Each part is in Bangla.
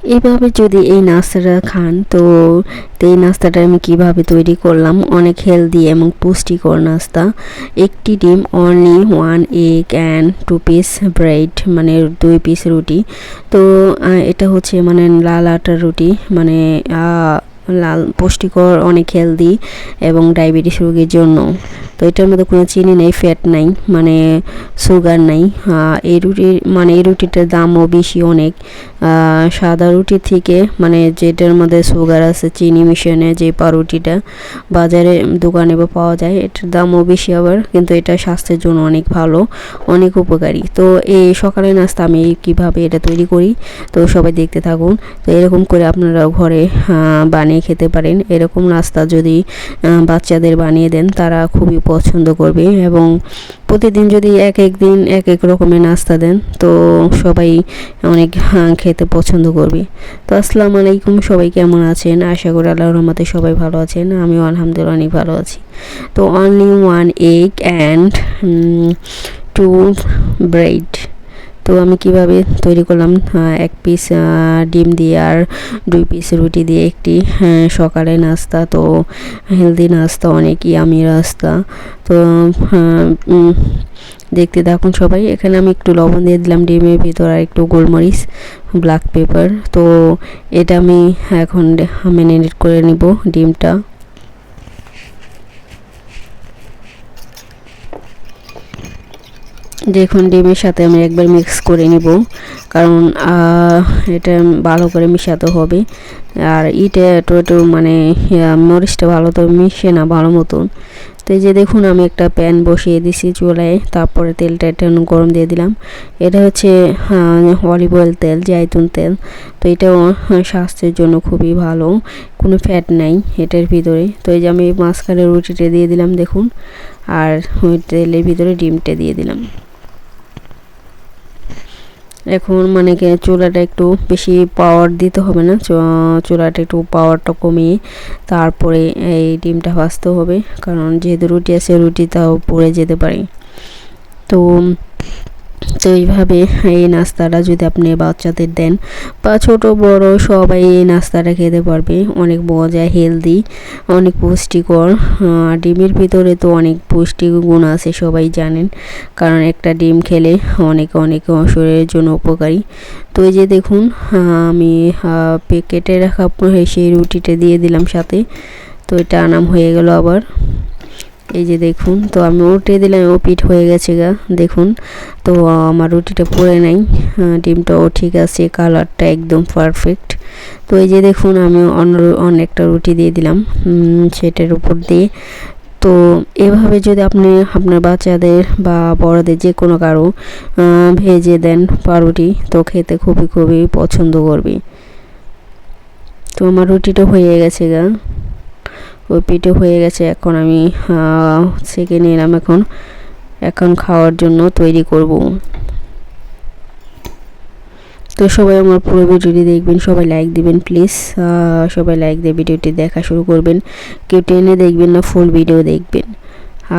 এইভাবে যদি এই নাস্তাটা খান তো এই নাস্তাটা আমি কিভাবে তৈরি করলাম, অনেক হেলদি এবং পুষ্টিকর নাস্তা। একটি ডিম, only 1 egg and 2 piece bread, মানে 2 পিস রুটি। তো এটা হচ্ছে মানে লাল আটার রুটি, মানে লাল, পুষ্টিকর, অনেক হেলদি এবং ডায়াবেটিস রোগীর জন্য। তো এটার মধ্যে কোনো চিনি নেই, ফ্যাট নাই, মানে সুগার নাই। এই রুটিটার দামও বেশি অনেক, সাদা রুটির থেকে, মানে যেটার মধ্যে সুগার আছে, চিনি মিশানো যে পাউরুটিটা বাজারে দোকানে বা পাওয়া যায়, এটার দামও বেশি আবার, কিন্তু এটা স্বাস্থ্যের জন্য অনেক ভালো, অনেক উপকারী। তো এই সকালের নাস্তা আমি কিভাবে এটা তৈরি করি, তো সবাই দেখতে থাকুন। তো এরকম করে আপনারা ঘরে বানিয়ে খেতে পারেন। এরকম নাস্তা যদি বাচ্চাদের বানিয়ে দেন তারা খুবই পছন্দ করবে, এবং প্রতিদিন যদি এক এক দিন এক এক রকমের নাস্তা দেন তো সবাই অনেক খেতে পছন্দ করবে। তো আসসালামু আলাইকুম, সবাই কেমন আছেন? আশা করি আল্লাহর রহমতে সবাই ভালো আছেন। আমিও আলহামদুলিল্লাহ অনেক ভালো আছি। তো অনলি 1 এগ অ্যান্ড 2 ব্রেড। তো আমি কিভাবে তৈরি করলাম, 1 পিস ডিম দিয়ে আর 2 পিস রুটি দিয়ে একটি সকালে নাস্তা। তো হেলদি নাস্তা, অনেক ইয়ামি নাস্তা। তো দেখতে থাকুন সবাই। এখানে আমি একটু লবণ দিয়ে দিলাম ডিমের ভিতর, আর একটু গোলমরিচ, ব্ল্যাক পেপার। তো এটা আমি এখন ম্যারিনেট করে নিব ডিমটা। দেখুন ডিমের সাথে আমি একবার মিক্স করে নিব, কারণ এটা ভালো করে মিশাতে হবে। আর এটা একটু মানে মরিচটা ভালো তো মিশে না ভালো মতন। তো এই যে দেখুন আমি একটা প্যান বসিয়ে দিছি চুলায়, তারপরে তেলটা একটু গরম দিয়ে দিলাম। এটা হচ্ছে অলিভ অয়েল তেল, জাইতুন তেল। তো এটাও স্বাস্থ্যের জন্য খুবই ভালো, কোনো ফ্যাট নাই এটার ভিতরে। তো এই যে আমি মাঝখানে রুটিটা দিয়ে দিলাম দেখুন, আর ওই তেলের ভিতরে ডিমটা দিয়ে দিলাম। এখন মানে চুলাটা একটু বেশি পাওয়ার দিতে হবে না, চুলাটা একটু পাওয়ারটা কমিয়ে তারপরে এই ডিমটা ভাজতে হবে, কারণ যেহেতু রুটি আছে রুটিটাও পুড়ে যেতে পারে। তো এইভাবে এই নাস্তাটা যদি আপনি বাচ্চাদের দেন বা ছোট বড় সবাই এই নাস্তাটা খেতে পারবে। অনেক মজা, হেলদি, অনেক পুষ্টিকর। ডিমের ভিতরে তো অনেক পুষ্টিগুণ আছে সবাই জানেন, কারণ একটা ডিম খেলে অনেক অনেক শরীরের জন্য উপকারী। তো এই যে দেখুন আমি কেটে রাখা সেই রুটিটা দিয়ে দিলাম সাথে। তো এটা আনাম হয়ে গেল আবার। এই যে দেখুন, তো আমি উল্টে দিলাম, ও পিঠ হয়ে গেছে গা দেখুন। তো আমার রুটিটা পুড়ে নাই, ডিমটাও ঠিক আছে, কালারটা একদম পারফেক্ট। তো এই যে দেখুন আমি অন্য একটা রুটি দিয়ে দিলাম সেটার উপর দিয়ে। তো এভাবে যদি আপনি আপনার বাচ্চাদের বা বড়দের যে কোনো কারো ভেজে দেন পাউরুটি, তো খেতে খুবই খুবই পছন্দ করবে। তো আমার রুটিটা হয়ে গেছে গা, ওই পিঠে হয়ে গেছে। এখন আমি ছেঁকে নিলাম, এখন খাওয়ার জন্য তৈরি করব। তো সবাই আমার পুরো ভিডিওটি দেখবেন, সবাই লাইক দিবেন প্লিজ, সবাই লাইক দিয়ে ভিডিওটি দেখা শুরু করবেন। কেউ টেনে দেখবেন না, ফুল ভিডিও দেখবেন।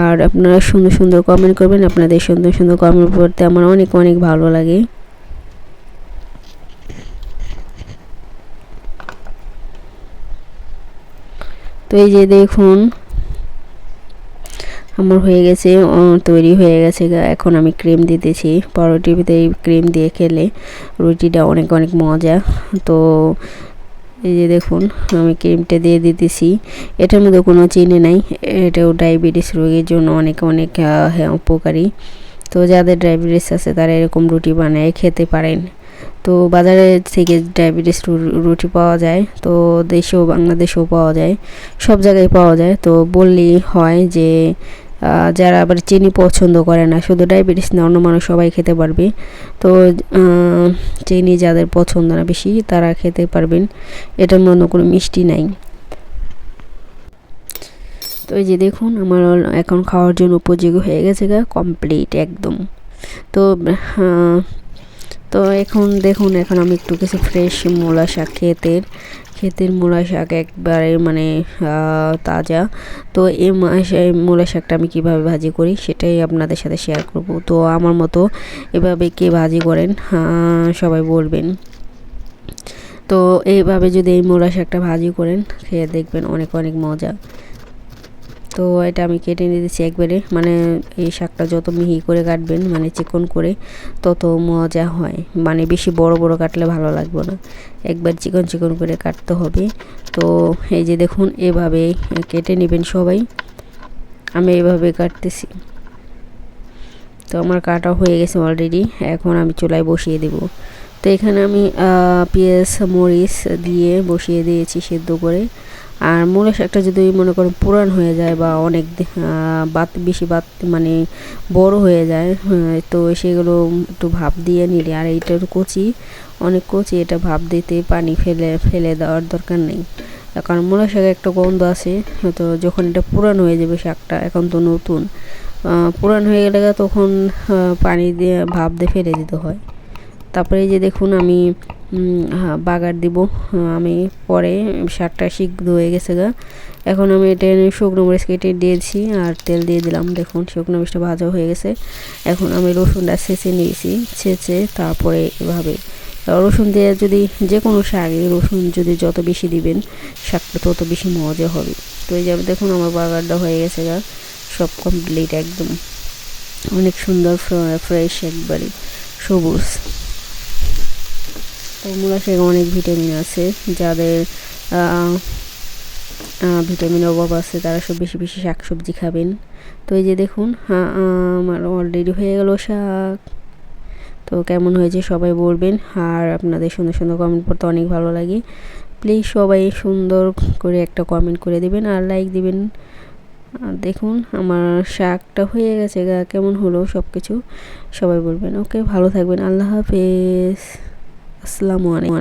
আর আপনারা সুন্দর সুন্দর কমেন্ট করবেন, আপনাদের সুন্দর সুন্দর কমেন্ট পড়তে আমার অনেক অনেক ভালো লাগে। তো এই যে দেখুন আমার হয়ে গেছে, তৈরি হয়ে গেছে। এখন আমি ক্রিম দিতেছি পাউরুটির ভিতরে। ক্রিম দিয়ে খেলে রুটিটা অনেক অনেক মজা। তো এই যে দেখুন আমি ক্রিমটা দিয়ে দিতেছি। এটার মধ্যে কোনো চিনি নাই, এটাও ডায়াবেটিস রোগীর জন্য অনেক অনেক উপকারী। তো যাদের ডায়াবেটিস আছে তারা এরকম রুটি বানিয়ে খেতে পারেন। তো বাজারে থেকে ডায়াবেটিস রুটি পাওয়া যায়, তো দেশেও বাংলাদেশেও পাওয়া যায়, সব জায়গায় পাওয়া যায়। তো বললেই হয় যে যারা আবার চিনি পছন্দ করে না, শুধু ডায়াবেটিস না অন্য মানুষ সবাই খেতে পারবে। তো চিনি যাদের পছন্দ না বেশি তারা খেতে পারবেন, এটার মধ্যে কোনো মিষ্টি নাই। তো এই যে দেখুন আমার এখন খাওয়ার জন্য উপযোগী হয়ে গেছে কমপ্লিট একদম। তো তো এখন দেখুন, এখন আমি একটু কিছু ফ্রেশ মূলা শাক, ক্ষেতের মূলা শাক একবারে মানে তাজা। তো এই মূলা শাকটা আমি কিভাবে ভাজি করি সেটাই আপনাদের সাথে শেয়ার করব। তো আমার মতো এভাবে কে ভাজি করেন সবাই বলবেন। তো এইভাবে যদি এই মূলা শাকটা ভাজি করেন খেয়ে দেখবেন অনেক অনেক মজা। তো এটা আমি কেটে নিয়ে দিচ্ছি একবারে, মানে এই শাকটা যত মিহি করে কাটবেন মানে চিকন করে তত মজা হয়, মানে বেশি বড় বড় কাটলে ভালো লাগবে না, একবার চিকন চিকন করে কাটতে হবে। তো এই যে দেখুন এভাবে কেটে নেবেন সবাই, আমি এভাবে কাটতেছি। তো আমার কাটা হয়ে গেছে অলরেডি, এখন আমি চুলায় বসিয়ে দেব। তো এখানে আমি পেঁয়াজ মরিচ দিয়ে বসিয়ে দিয়েছি সিদ্ধ করে। আর মূলা শাকটা যদি মনে করেন পুরান হয়ে যায় বা অনেক বেশি মানে বড় হয়ে যায়, তো সেগুলো একটু ভাপ দিয়ে নিলে, আর এইটা কচি অনেক কচি, এটা ভাপ দিতে পানি ফেলে দেওয়ার দরকার নেই, কারণ মূলা শাকের একটা গন্ধ আছে। তো যখন এটা পুরান হয়ে যাবে শাকটা, এখন তো নতুন, পুরান হয়ে গেলে তখন পানি দিয়ে ভাপ দিয়ে ফেলে দিতে হয়। তারপরে এই যে দেখুন আমি বাগার দিব, আমি পরে শাকটা সিদ্ধ হয়ে গেছে গা। এখন আমি এটা শুকনো মরিচ কেটে দিয়েছি আর তেল দিয়ে দিলাম। দেখুন শুকনো মরিচটা ভাজা হয়ে গেছে। এখন আমি রসুনটা ছেঁচে নিয়েছি, ছেঁচে তারপরে এভাবে রসুন দিয়ে, যদি যে কোনো শাকে রসুন যদি যত বেশি দিবেন শাকটা তত বেশি মজা হবে। তো এই যে দেখুন আমার বাগারটা হয়ে গেছে গা, সব কমপ্লিট, একদম অনেক সুন্দর ফ্রেশ একবারে সবুজ। তো মূলা শাকে অনেক ভিটামিন আছে, যাদের ভিটামিনের অভাব আছে তারা সব বেশি বেশি শাকসবজি খাবেন। তো এই যে দেখুন আমার অলরেডি হয়ে গেল শাক। তো কেমন হয়েছে সবাই বলবেন, আর আপনাদের সুন্দর সুন্দর কমেন্ট পড়তে অনেক ভালো লাগে। প্লিজ সবাই সুন্দর করে একটা কমেন্ট করে দিবেন আর লাইক দিবেন। দেখুন আমার শাকটা হয়ে গেছে, কেমন হলো সব কিছু সবাই বলবেন। ওকে, ভালো থাকবেন, আল্লাহ হাফেজ, আসসালামু আলাইকুম।